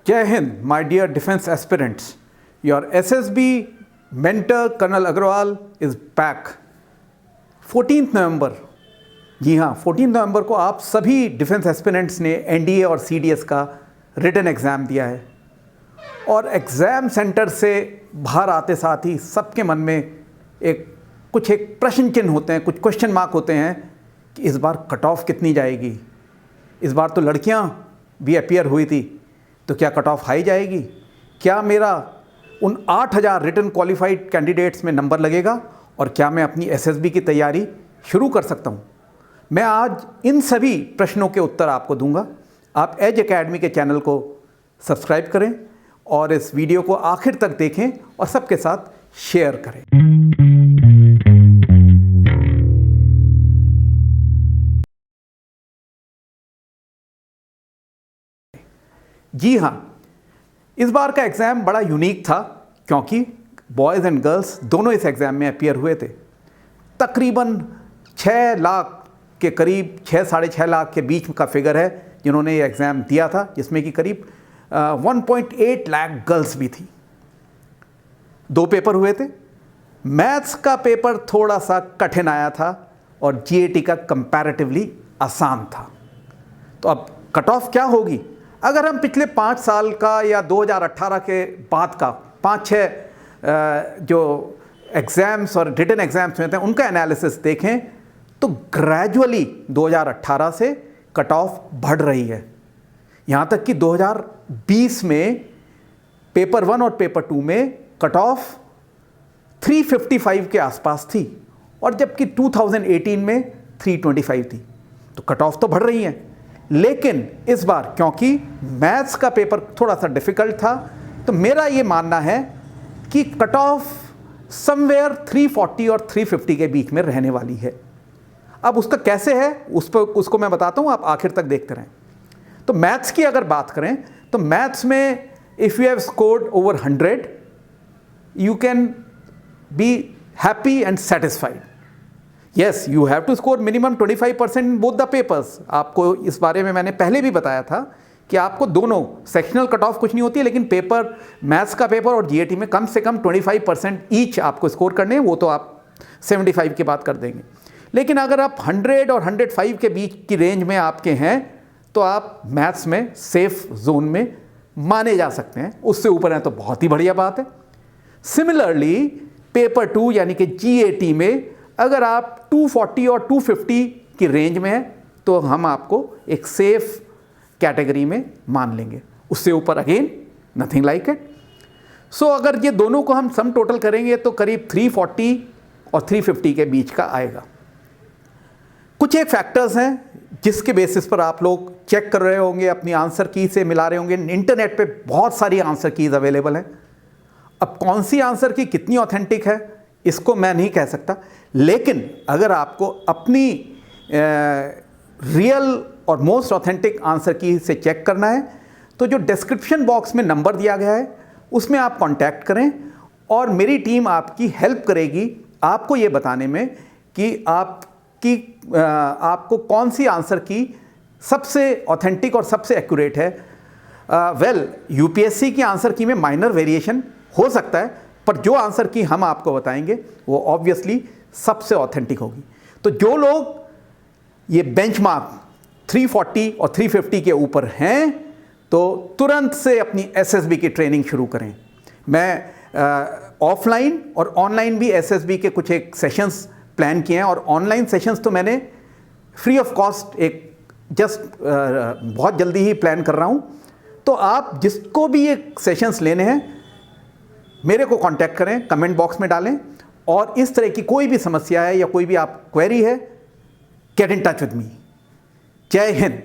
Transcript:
Jai Hind, my dear defense aspirants. Your SSB mentor Colonel Agrawal is back. 14th नवंबर, जी हाँ 14 नवंबर को आप सभी defence aspirants ने NDA और CDS का रिटन एग्ज़ाम दिया है और एग्ज़ाम सेंटर से बाहर आते साथ ही सबके मन में एक प्रश्न चिन्ह होते हैं, कुछ क्वेश्चन मार्क होते हैं कि इस बार कट ऑफ कितनी जाएगी। इस बार तो लड़कियां भी अपीयर हुई थी, तो क्या कट ऑफ हाई जाएगी? क्या मेरा उन 8000 रिटन क्वालिफाइड कैंडिडेट्स में नंबर लगेगा और क्या मैं अपनी SSB की तैयारी शुरू कर सकता हूं? मैं आज इन सभी प्रश्नों के उत्तर आपको दूंगा। आप एज एकेडमी के चैनल को सब्सक्राइब करें और इस वीडियो को आखिर तक देखें और सबके साथ शेयर करें। जी हाँ, इस बार का एग्ज़ाम बड़ा यूनिक था क्योंकि बॉयज़ एंड गर्ल्स दोनों इस एग्ज़ाम में अपीयर हुए थे। तकरीबन 6 लाख के करीब, 6-6.5 लाख के बीच का फिगर है जिन्होंने ये एग्ज़ाम दिया था, जिसमें कि करीब 1.8 लाख गर्ल्स भी थी। 2 पेपर हुए थे। मैथ्स का पेपर थोड़ा सा कठिन आया था और GAT का कंपैरेटिवली आसान था। तो अब कट ऑफ क्या होगी? अगर हम पिछले 5 साल का या 2018 के बाद का 5-6 जो एग्ज़ाम्स और रिटन एग्ज़ाम्स हुए थे उनका एनालिसिस देखें तो ग्रेजुअली 2018 से कट ऑफ बढ़ रही है। यहाँ तक कि 2020 में पेपर 1 और पेपर 2 में कट ऑफ 355 के आसपास थी और जबकि 2018 में 325 थी। तो कट ऑफ तो बढ़ रही हैं, लेकिन इस बार क्योंकि मैथ्स का पेपर थोड़ा सा डिफ़िकल्ट था, तो मेरा ये मानना है कि कट ऑफ समवेयर 340 और 350 के बीच में रहने वाली है। अब उसका कैसे है उसको मैं बताता हूँ, आप आखिर तक देखते रहें। तो मैथ्स की अगर बात करें तो मैथ्स में if you have scored over 100 you can be happy and satisfied. Yes, you have to score minimum 25% in both the papers. आपको इस बारे में मैंने पहले भी बताया था कि आपको दोनों सेक्शनल कट ऑफ कुछ नहीं होती है, लेकिन पेपर मैथ्स का पेपर और GAT में कम से कम 25% ईच आपको स्कोर करने हैं। वो तो आप 75 की बात कर देंगे, लेकिन अगर आप 100 और 105 के बीच की रेंज में आपके हैं तो आप मैथ्स में सेफ जोन में माने जा सकते हैं। उससे ऊपर हैं तो बहुत ही बढ़िया बात है। सिमिलरली पेपर 2 यानी कि GAT में अगर आप 240 और 250 की रेंज में है तो हम आपको एक सेफ कैटेगरी में मान लेंगे। उससे ऊपर अगेन नथिंग लाइक इट। सो अगर ये दोनों को हम सम टोटल करेंगे तो करीब 340 और 350 के बीच का आएगा। कुछ एक फैक्टर्स हैं जिसके बेसिस पर आप लोग चेक कर रहे होंगे, अपनी आंसर की से मिला रहे होंगे। इंटरनेट पे बहुत सारी आंसर कीज अवेलेबल हैं। अब कौन सी आंसर की कितनी ऑथेंटिक है इसको मैं नहीं कह सकता, लेकिन अगर आपको अपनी रियल और मोस्ट ऑथेंटिक आंसर की से चेक करना है तो जो डिस्क्रिप्शन बॉक्स में नंबर दिया गया है उसमें आप कांटेक्ट करें और मेरी टीम आपकी हेल्प करेगी आपको ये बताने में कि आपको कौन सी आंसर की सबसे ऑथेंटिक और सबसे एक्यूरेट है। UPSC की आंसर की में माइनर वेरिएशन हो सकता है, पर जो आंसर की हम आपको बताएंगे वो ऑब्वियसली सबसे ऑथेंटिक होगी। तो जो लोग ये बेंचमार्क 340 और 350 के ऊपर हैं तो तुरंत से अपनी SSB की ट्रेनिंग शुरू करें। मैं ऑफलाइन और ऑनलाइन भी SSB के कुछ एक सेशंस प्लान किए हैं और ऑनलाइन सेशंस तो मैंने फ्री ऑफ कॉस्ट बहुत जल्दी ही प्लान कर रहा हूँ। तो आप जिसको भी ये सेशंस लेने हैं मेरे को कांटेक्ट करें, कमेंट बॉक्स में डालें और इस तरह की कोई भी समस्या है या कोई भी आप क्वेरी है, get in touch with me. जय हिंद।